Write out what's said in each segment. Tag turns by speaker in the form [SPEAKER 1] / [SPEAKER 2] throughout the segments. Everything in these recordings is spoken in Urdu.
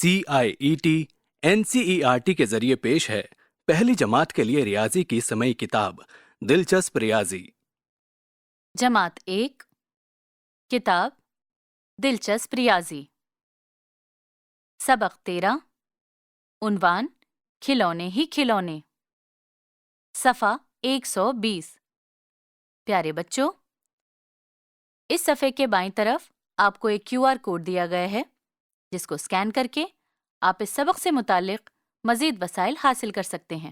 [SPEAKER 1] CIET NCERT کے ذریعے پیش ہے پہلی جماعت کے لیے ریاضی کی سمعی کتاب دلچسپ ریاضی۔
[SPEAKER 2] جماعت 1 کتاب دلچسپ ریاضی۔ سبق 13 عنوان کھلونے ہی کھلونے، صفحہ 120۔ پیارے بچوں، اس صفحے کے بائیں طرف آپ کو ایک QR کوڈ دیا گیا ہے جس کو اسکین کر کے آپ اس سبق سے متعلق مزید وسائل حاصل کر سکتے ہیں۔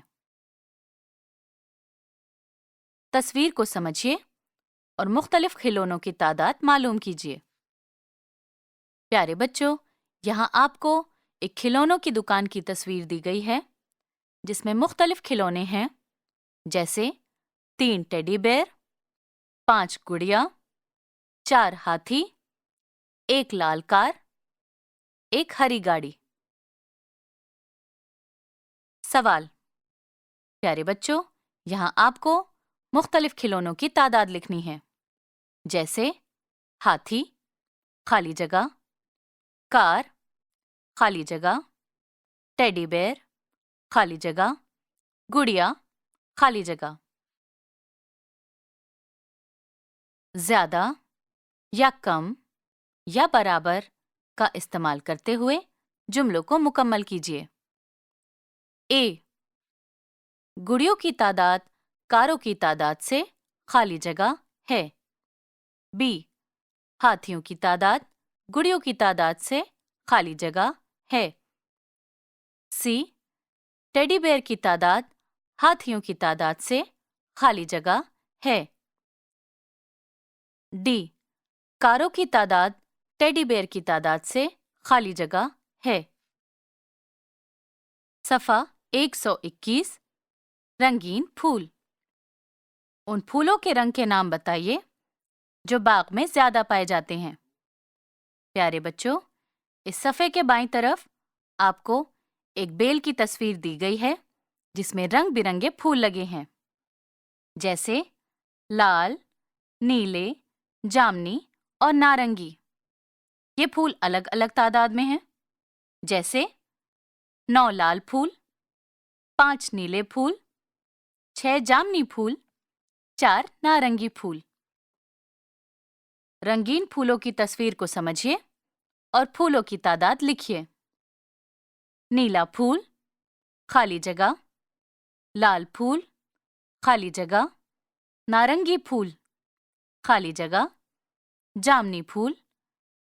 [SPEAKER 2] تصویر کو سمجھیے اور مختلف کھلونوں کی تعداد معلوم کیجیے۔ پیارے بچوں، یہاں آپ کو ایک کھلونوں کی دکان کی تصویر دی گئی ہے جس میں مختلف کھلونے ہیں جیسے 3 ٹیڈی بیئر، 5 گڑیا، 4 ہاتھی، 1 لال کار، 1 ہری گاڑی۔ سوال: پیارے بچوں، یہاں آپ کو مختلف کھلونوں کی تعداد لکھنی ہے جیسے ہاتھی خالی جگہ، کار خالی جگہ، ٹیڈی بیئر خالی جگہ، گڑیا خالی جگہ۔ زیادہ یا کم یا برابر کا استعمال کرتے ہوئے جملوں کو مکمل کیجیے۔ A گڑیوں کی تعداد کاروں کی تعداد سے خالی جگہ ہے۔ B ہاتھیوں کی تعداد گڑیوں کی تعداد سے خالی جگہ ہے۔ C ٹیڈی بیئر کی تعداد ہاتھیوں کی تعداد سے خالی جگہ ہے۔ D کاروں کی تعداد ٹیڈی بیئر کی تعداد سے خالی جگہ ہے۔ صفحہ 121 رنگین پھول۔ ان پھولوں کے رنگ کے نام بتائیے جو باغ میں زیادہ پائے جاتے ہیں۔ پیارے بچوں، اس صفحے کے بائیں طرف آپ کو ایک بیل کی تصویر دی گئی ہے جس میں رنگ برنگے پھول لگے ہیں جیسے لال، نیلے، جامنی اور نارنگی۔ یہ پھول الگ الگ تعداد میں ہیں جیسے 9 لال پھول، 5 نیلے پھول، 6 جامنی پھول، 4 نارنگی پھول۔ رنگین پھولوں کی تصویر کو سمجھیے اور پھولوں کی تعداد لکھیے۔ نیلا پھول خالی جگہ، لال پھول خالی جگہ، نارنگی پھول خالی جگہ، جامنی پھول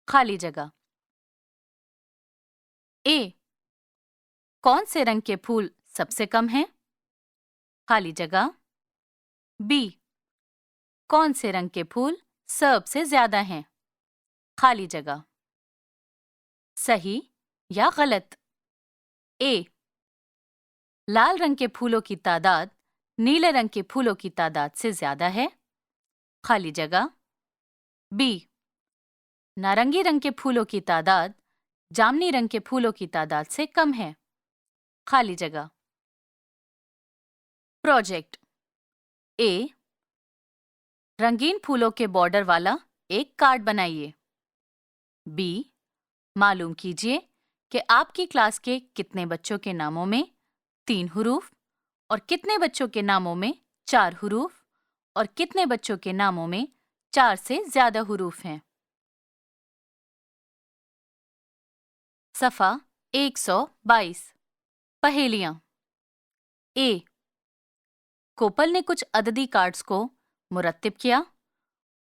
[SPEAKER 2] خالی جگہ۔ A کون سے رنگ کے پھول سب سے کم ہیں؟ خالی جگہ۔ B کون سے رنگ کے پھول سب سے زیادہ ہیں؟ خالی جگہ۔ صحیح یا غلط؟ A لال رنگ کے پھولوں کی تعداد نیلے رنگ کے پھولوں کی تعداد سے زیادہ ہے۔ خالی جگہ۔ B نارنگی رنگ کے پھولوں کی تعداد جامنی رنگ کے پھولوں کی تعداد سے کم ہے۔ خالی جگہ۔ پروجیکٹ A رنگین پھولوں کے بارڈر والا ایک کارڈ بنائیے۔ B معلوم کیجیے کہ آپ کی کلاس کے کتنے بچوں کے ناموں میں 3 حروف اور کتنے بچوں کے ناموں میں 4 حروف اور کتنے بچوں کے ناموں میں 4 سے زیادہ حروف ہیں۔ صفحہ 122 پہیلیاں۔ A کوپل نے کچھ عددی کارڈز کو مرتب کیا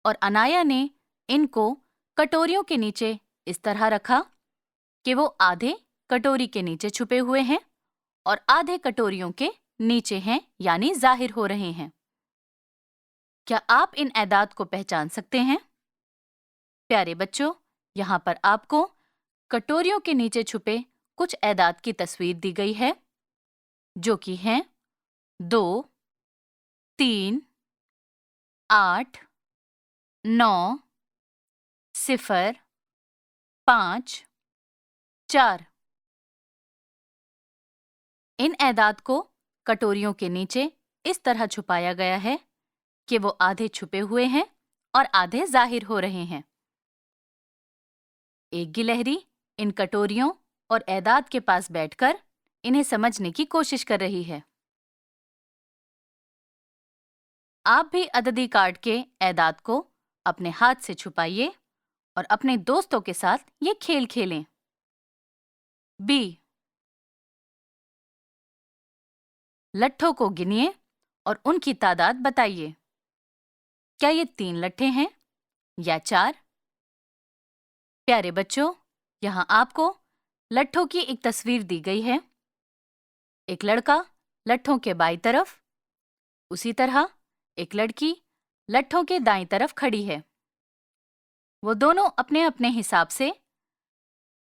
[SPEAKER 2] اور انایا نے ان کو کٹوریوں کے نیچے اس طرح رکھا کہ وہ آدھے کٹوری کے نیچے چھپے ہوئے ہیں اور آدھے کٹوریوں کے نیچے ہیں یعنی ظاہر ہو رہے ہیں۔ کیا آپ ان اعداد کو پہچان سکتے ہیں؟ پیارے بچوں، یہاں پر آپ کو کٹوریوں کے نیچے چھپے کچھ اعداد کی تصویر دی گئی ہے جو کہ ہیں 2، 3، 8، 9، 0، 5، 4۔ ان اعداد کو کٹوریوں کے نیچے اس طرح چھپایا گیا ہے کہ وہ آدھے چھپے ہوئے ہیں اور آدھے ظاہر ہو رہے ہیں۔ ایک گلہری ان کٹوریوں اور اعداد کے پاس بیٹھ کر انہیں سمجھنے کی کوشش کر رہی ہے۔ آپ بھی عددی کارڈ کے اعداد کو اپنے ہاتھ سے چھپائیے اور اپنے دوستوں کے ساتھ یہ کھیل کھیلیں۔ بی، لٹھوں کو گنیے اور ان کی تعداد بتائیے۔ کیا یہ 3 لٹھے ہیں یا 4؟ پیارے بچوں، یہاں آپ کو لٹھوں کی ایک تصویر دی گئی ہے۔ ایک لڑکا لٹھوں کے بائیں طرف، اسی طرح ایک لڑکی لٹھوں کے دائیں طرف کھڑی ہے۔ وہ دونوں اپنے اپنے حساب سے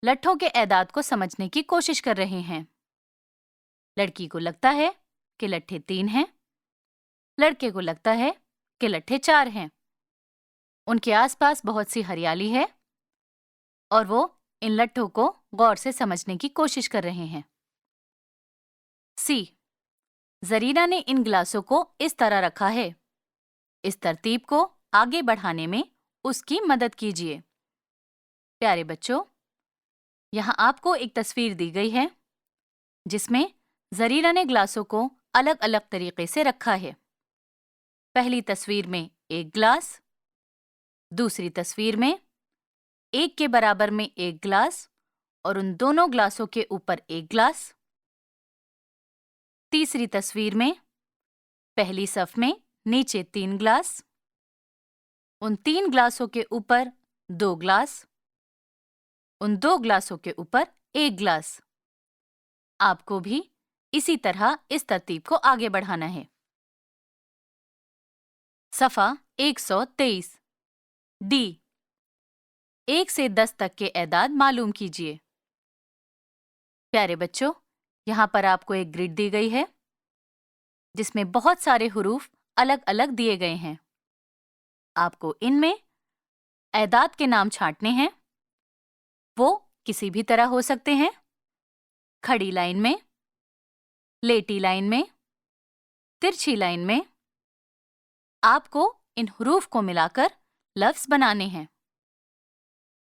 [SPEAKER 2] لٹھوں کے اعداد کو سمجھنے کی کوشش کر رہے ہیں۔ لڑکی کو لگتا ہے کہ لٹھے 3 ہیں، لڑکے کو لگتا ہے کہ لٹھے 4 ہیں۔ ان کے آس پاس بہت سی ہریالی ہے اور وہ ان لٹھوں کو غور سے سمجھنے کی کوشش کر رہے ہیں۔ سی، زرینہ نے ان گلاسوں کو اس طرح رکھا ہے۔ اس ترتیب کو آگے بڑھانے میں اس کی مدد کیجیے۔ پیارے بچوں، یہاں آپ کو ایک تصویر دی گئی ہے جس میں زرینہ نے گلاسوں کو الگ الگ طریقے سے رکھا ہے۔ پہلی تصویر میں ایک گلاس، دوسری تصویر میں 1 کے برابر میں ایک گلاس اور ان دونوں گلاسوں کے اوپر ایک گلاس۔ تیسری تصویر میں پہلی صف میں نیچے 3 گلاس، ان 3 گلاسوں کے اوپر 2 گلاس، ان 2 گلاسوں کے اوپر 1 گلاس۔ آپ کو بھی اسی طرح اس ترتیب کو آگے بڑھانا ہے۔ صفحہ 123 ڈی، 1 سے 10 تک کے اعداد معلوم کیجیے۔ پیارے بچوں، یہاں پر آپ کو ایک گرڈ دی گئی ہے جس میں بہت سارے حروف الگ الگ دیے گئے ہیں۔ آپ کو ان میں اعداد کے نام چھانٹنے ہیں۔ وہ کسی بھی طرح ہو سکتے ہیں، کھڑی لائن میں، لیٹی لائن میں، ترچھی لائن میں۔ آپ کو ان حروف کو ملا کر لفظ بنانے ہیں۔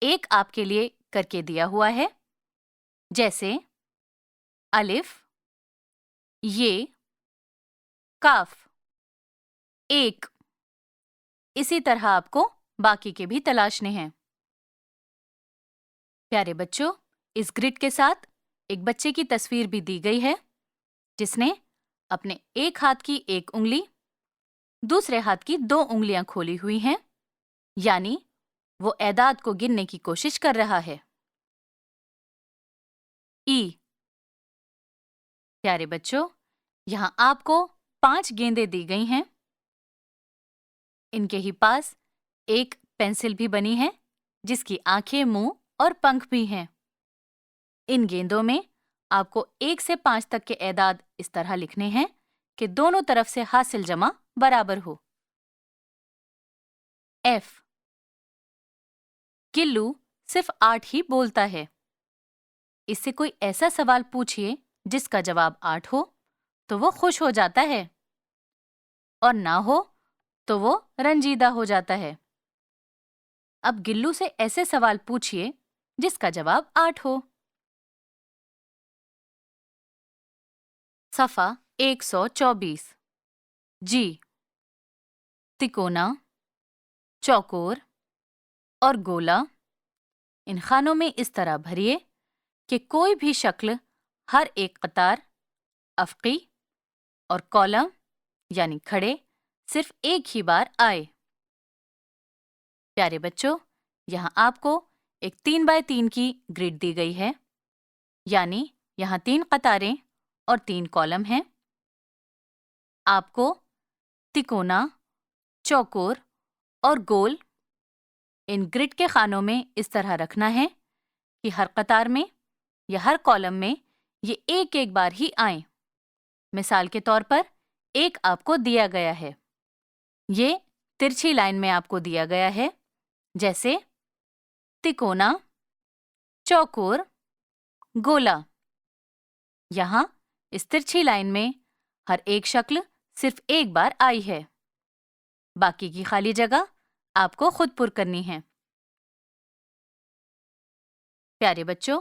[SPEAKER 2] ایک آپ کے لیے کر کے دیا ہوا ہے، جیسے الف، یہ، کاف، 1۔ اسی طرح آپ کو باقی کے بھی تلاشنے ہیں۔ پیارے بچوں، اس گرڈ کے ساتھ ایک بچے کی تصویر بھی دی گئی ہے جس نے اپنے ایک ہاتھ کی 1 انگلی دوسرے ہاتھ کی 2 انگلیاں کھولی ہوئی ہیں، یعنی وہ اعداد کو گننے کی کوشش کر رہا ہے۔ ای، پیارے بچوں، یہاں آپ کو 5 گیندیں دی گئی ہیں۔ ان کے ہی پاس ایک پینسل بھی بنی ہے جس کی آنکھیں، منہ اور پنکھ بھی ہیں۔ ان گیندوں میں آپ کو 1 سے 5 تک کے اعداد اس طرح لکھنے ہیں کہ دونوں طرف سے حاصل جمع برابر ہو۔ ایف، گلو صرف 8 ہی بولتا ہے۔ اس سے کوئی ایسا سوال پوچھئے جس کا جواب 8 ہو تو وہ خوش ہو جاتا ہے، اور نہ ہو تو وہ رنجیدہ ہو جاتا ہے۔ اب گلو سے ایسے سوال پوچھئے جس کا جواب 8 ہو۔ صفحہ 124 جی، تکونا، چوکور اور گولا ان خانوں میں اس طرح بھریے کہ کوئی بھی شکل ہر ایک قطار، افقی اور کالم یعنی کھڑے صرف ایک ہی بار آئے۔ پیارے بچوں، یہاں آپ کو ایک 3x3 کی گرڈ دی گئی ہے، یعنی یہاں 3 قطاریں اور 3 کالم ہیں۔ آپ کو تکونا، چوکور اور گول ان گرڈ کے خانوں میں اس طرح رکھنا ہے کہ ہر قطار میں یا ہر کالم میں یہ ایک ایک بار ہی آئیں۔ مثال کے طور پر 1 آپ کو دیا گیا ہے، یہ ترچھی لائن میں آپ کو دیا گیا ہے، جیسے تکونا، چوکور، گولا۔ یہاں اس ترچھی لائن میں ہر ایک شکل صرف ایک بار آئی ہے، باقی کی خالی جگہ آپ کو خود پر کرنی ہے۔ پیارے بچوں،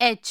[SPEAKER 2] H,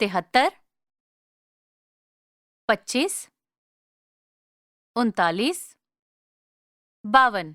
[SPEAKER 2] 73, 25, 39, 52।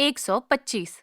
[SPEAKER 2] 125।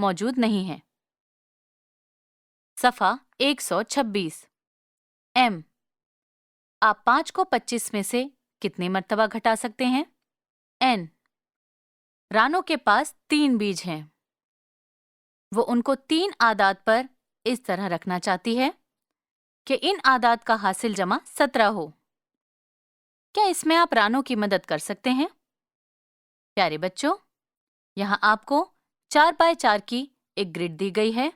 [SPEAKER 2] موجود نہیں ہیں۔ صفحہ 126 ایم، آپ 5 کو 25 میں سے کتنی مرتبہ گھٹا سکتے ہیں؟ این، رانو کے پاس 3 بیج ہیں۔ وہ ان کو 3 اعداد پر اس طرح رکھنا چاہتی ہے کہ ان اعداد کا حاصل جمع 17 ہو۔ کیا اس میں آپ رانو کی مدد کر سکتے ہیں؟ پیارے بچوں، یہاں آپ کو 4x4 کی ایک گرڈ دی گئی ہے،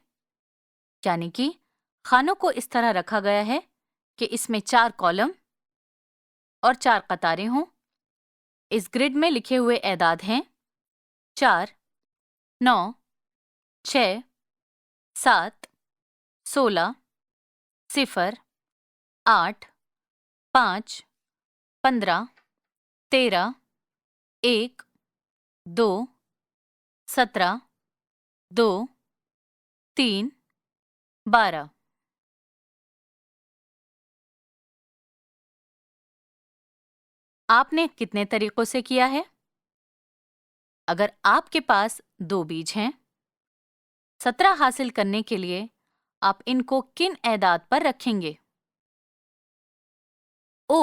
[SPEAKER 2] یعنی کہ خانوں کو اس طرح رکھا گیا ہے کہ اس میں 4 کالم اور 4 قطاریں ہوں۔ اس گرڈ میں لکھے ہوئے اعداد ہیں 4، 9، 6، 7، 16، 0، 8، 5، 15، 13، 1، 2، 17، 2، 3، 12۔ آپ نے کتنے طریقوں سے کیا ہے؟ اگر آپ کے پاس 2 بیج ہیں، 17 حاصل کرنے کے لیے آپ ان کو کن اعداد پر رکھیں گے؟ او،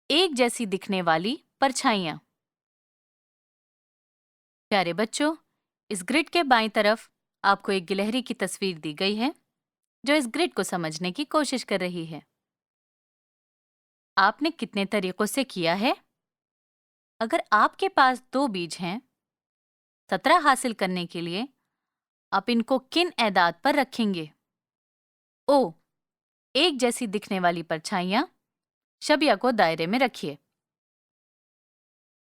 [SPEAKER 2] ایک جیسی دکھنے والی پرچھائیاں۔ پیارے بچوں، اس گرڈ کے بائیں طرف آپ کو ایک گلہری کی تصویر دی گئی ہے جو اس گرڈ کو سمجھنے کی کوشش کر رہی ہے۔ آپ نے کتنے طریقوں سے کیا ہے؟ اگر آپ کے پاس 2 بیج ہیں، 17 حاصل کرنے کے لیے آپ ان کو کن اعداد پر رکھیں گے؟ او، ایک جیسی دکھنے والی پرچھائیاں شبیہ کو دائرے میں رکھیے۔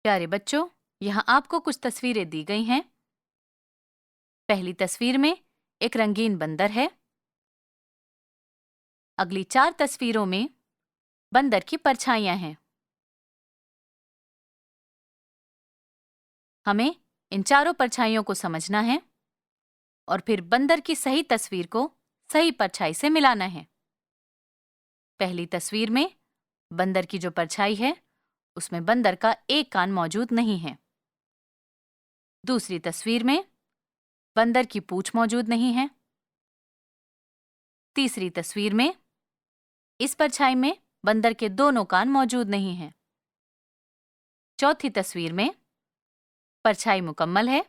[SPEAKER 2] پیارے بچوں، یہاں آپ کو کچھ تصویریں دی گئی ہیں۔ پہلی تصویر میں ایک رنگین بندر ہے۔ اگلی 4 تصویروں میں بندر کی پرچھائیاں ہیں۔ ہمیں ان چاروں پرچھائیوں کو سمجھنا ہے اور پھر بندر کی صحیح تصویر کو صحیح پرچھائی سے ملانا ہے۔ پہلی تصویر میں بندر کی جو پرچھائی ہے اس میں بندر کا ایک کان موجود نہیں ہے۔ دوسری تصویر میں بندر کی پونچھ موجود نہیں ہے۔ تیسری تصویر میں اس پرچھائی میں بندر کے دونوں کان موجود نہیں ہیں۔ چوتھی تصویر میں پرچھائی مکمل ہے،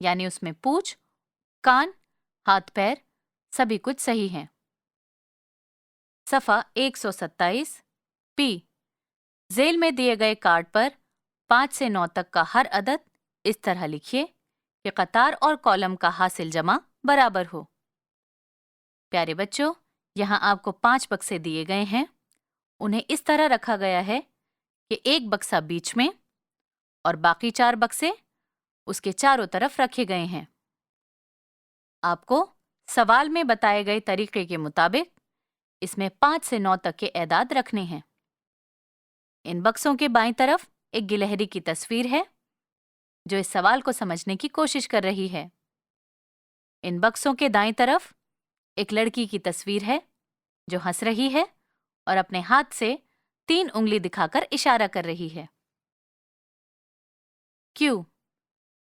[SPEAKER 2] یعنی اس میں پونچھ، کان، ہاتھ پیر سبھی کچھ صحیح ہیں۔ صفحہ 127 پی، ذیل میں دیے گئے کارڈ پر 5 سے 9 تک کا ہر عدد اس طرح لکھیے کہ قطار اور کالم کا حاصل جمع برابر ہو۔ پیارے بچوں، یہاں آپ کو 5 بکسے دیے گئے ہیں۔ انہیں اس طرح رکھا گیا ہے کہ ایک بکسا بیچ میں اور باقی 4 بکسے اس کے چاروں طرف رکھے گئے ہیں۔ آپ کو سوال میں بتائے گئے طریقے کے مطابق اس میں 5 سے 9 تک کے اعداد رکھنے ہیں۔ ان بکسوں کے بائیں طرف ایک گلہری کی تصویر ہے جو اس سوال کو سمجھنے کی کوشش کر رہی ہے۔ ان بکسوں کے دائیں طرف ایک لڑکی کی تصویر ہے جو ہنس رہی ہے اور اپنے ہاتھ سے 3 انگلی دکھا کر اشارہ کر رہی ہے۔ کیو،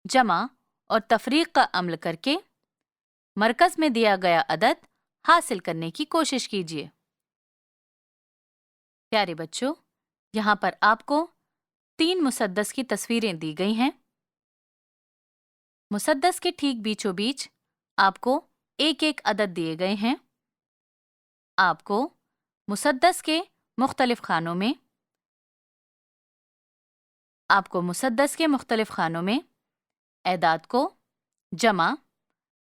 [SPEAKER 2] جمع اور تفریق کا عمل کر کے مرکز میں دیا گیا عدد حاصل کرنے کی کوشش کیجیے۔ پیارے بچوں، یہاں پر آپ کو 3 مسدس کی تصویریں دی گئی ہیں۔ مسدس کے ٹھیک بیچوں بیچ آپ کو ایک ایک عدد دیے گئے ہیں۔ آپ کو مسدس کے مختلف خانوں میں اعداد کو جمع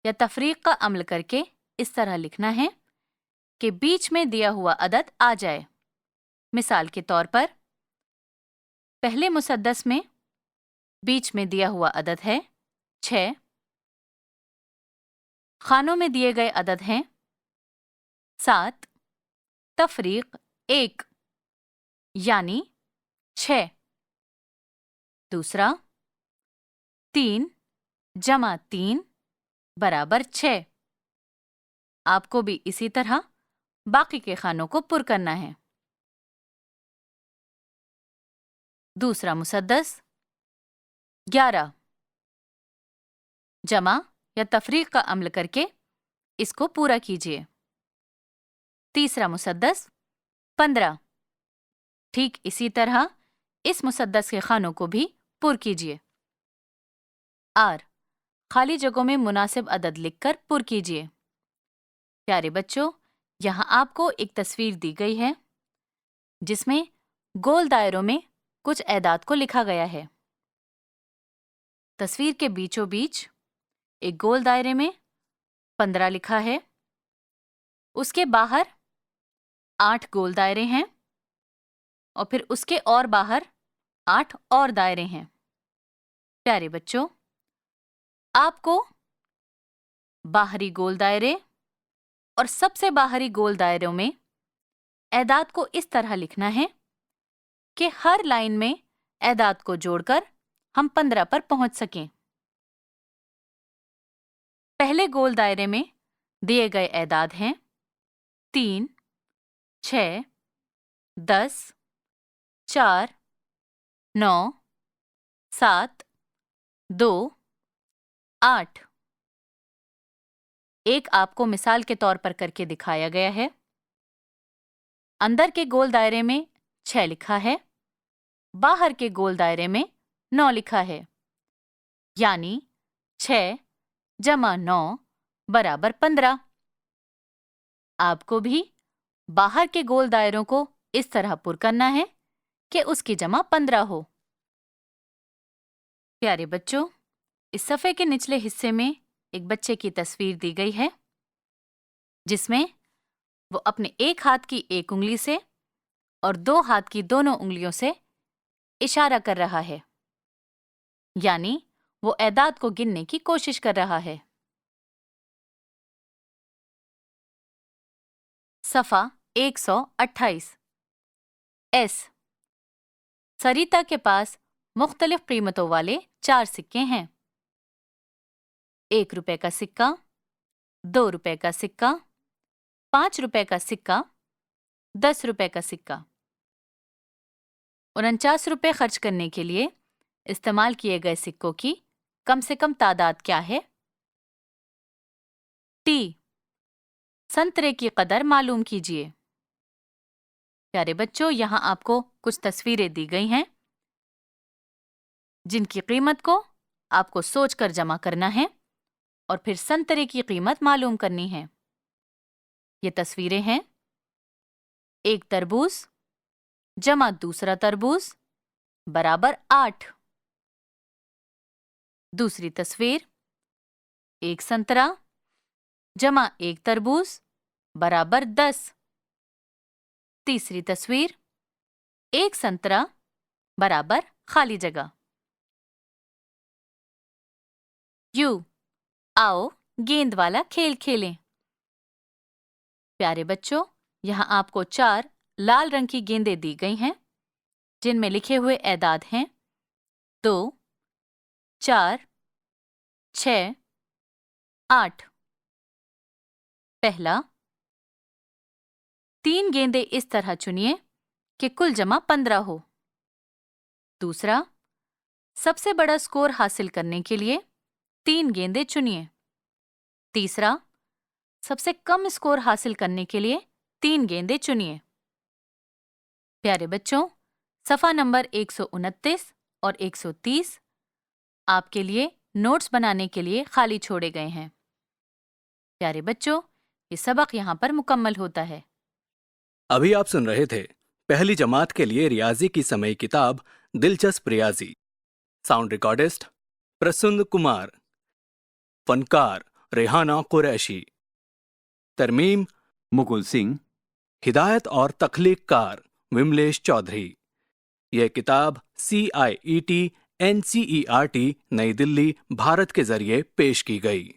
[SPEAKER 2] یا تفریق کا عمل کر کے اس طرح لکھنا ہے کہ بیچ میں دیا ہوا عدد آ جائے۔ مثال کے طور پر پہلے مسدس میں بیچ میں دیا ہوا عدد ہے 6، خانوں میں دیے گئے عدد ہیں 7، تفریق 1 یعنی 6۔ دوسرا 3 جمع 3 برابر 6۔ آپ کو بھی اسی طرح باقی کے خانوں کو پر کرنا ہے۔ دوسرا مسدس 11 جمع یا تفریق کا عمل کر کے اس کو پورا کیجیے۔ تیسرا مسدس 15۔ ٹھیک اسی طرح اس مسدس کے خانوں کو بھی پر کیجیے۔ آر، خالی جگہوں میں مناسب عدد لکھ کر پر کیجیے۔ پیارے بچوں، یہاں آپ کو ایک تصویر دی گئی ہے جس میں گول دائروں میں کچھ اعداد کو لکھا گیا ہے۔ تصویر کے بیچوں بیچ ایک گول دائرے میں 15 لکھا ہے، اس کے باہر 8 گول دائرے ہیں اور پھر اس کے اور باہر 8 اور دائرے ہیں۔ پیارے بچوں، آپ کو باہری گول دائرے اور سب سے باہری گول دائروں میں اعداد کو اس طرح لکھنا ہے کہ ہر لائن میں اعداد کو جوڑ کر ہم 15 پر پہنچ سکیں۔ پہلے گول دائرے میں دیے گئے اعداد ہیں 3، 6، 10، 4، 9، 7، 2، 8۔ ایک آپ کو مثال کے طور پر کر کے دکھایا گیا ہے۔ اندر کے گول دائرے میں 6 لکھا ہے، باہر کے گول دائرے میں 9 لکھا ہے، یعنی 6 جمع 9 برابر 15۔ آپ کو بھی باہر کے گول دائروں کو اس طرح پر کرنا ہے کہ اس کی جمع 15 ہو۔ پیارے بچوں، اس صفحے کے نچلے حصے میں ایک بچے کی تصویر دی گئی ہے جس میں وہ اپنے ایک ہاتھ کی ایک انگلی سے اور 2 ہاتھ کی دونوں انگلیوں سے اشارہ کر رہا ہے، یعنی وہ اعداد کو گننے کی کوشش کر رہا ہے۔ صفحہ 128۔ ایس، سریتا کے پاس مختلف قیمتوں والے 4 سکے ہیں۔ 1 روپے کا سکہ، 2 روپے کا سکہ، 5 روپے کا سکہ، 10 روپے کا سکہ۔ 49 روپے خرچ کرنے کے لیے استعمال کیے گئے سکوں کی کم سے کم تعداد کیا ہے؟ ٹی، سنترے کی قدر معلوم کیجیے۔ پیارے بچوں، یہاں آپ کو کچھ تصویریں دی گئی ہیں جن کی قیمت کو آپ کو سوچ کر جمع کرنا ہے اور پھر سنترے کی قیمت معلوم کرنی ہے۔ یہ تصویریں ہیں: ایک تربوز جمع دوسرا تربوز برابر 8۔ دوسری تصویر، ایک سنترا جمع ایک تربوز برابر 10۔ تیسری تصویر، ایک سنترا برابر خالی جگہ۔ یو، آؤ گیند والا کھیل کھیلیں۔ پیارے بچوں، یہاں آپ کو 4 لال رنگ کی گیندیں دی گئی ہیں جن میں لکھے ہوئے اعداد ہیں 2، 4، 6، 8۔ پہلا، 3 گیندیں اس طرح چنیے کہ کل جمع 15 ہو۔ دوسرا، سب سے بڑا سکور حاصل کرنے کے لیے 3 گیندیں چنیے۔ تیسرا، سب سے کم سکور حاصل کرنے کے لیے 3 گیندیں چنیے۔ پیارے بچوں، صفحہ نمبر 129 اور 130 آپ کے لیے نوٹس بنانے کے لیے خالی چھوڑے گئے ہیں۔ پیارے بچوں، یہ سبق یہاں پر مکمل ہوتا ہے۔
[SPEAKER 1] ابھی آپ سن رہے تھے پہلی جماعت کے لیے ریاضی کی سمئی کتاب دلچسپ ریاضی۔ ساؤنڈ ریکارڈسٹ پرسند کمار، فنکار ریحانہ قریشی، ترمیم
[SPEAKER 3] مکل سنگھ،
[SPEAKER 1] ہدایت اور تخلیق کار وملیش چودھری۔ یہ کتاب CIET NCERT نئی دلی، بھارت کے ذریعے پیش کی گئی۔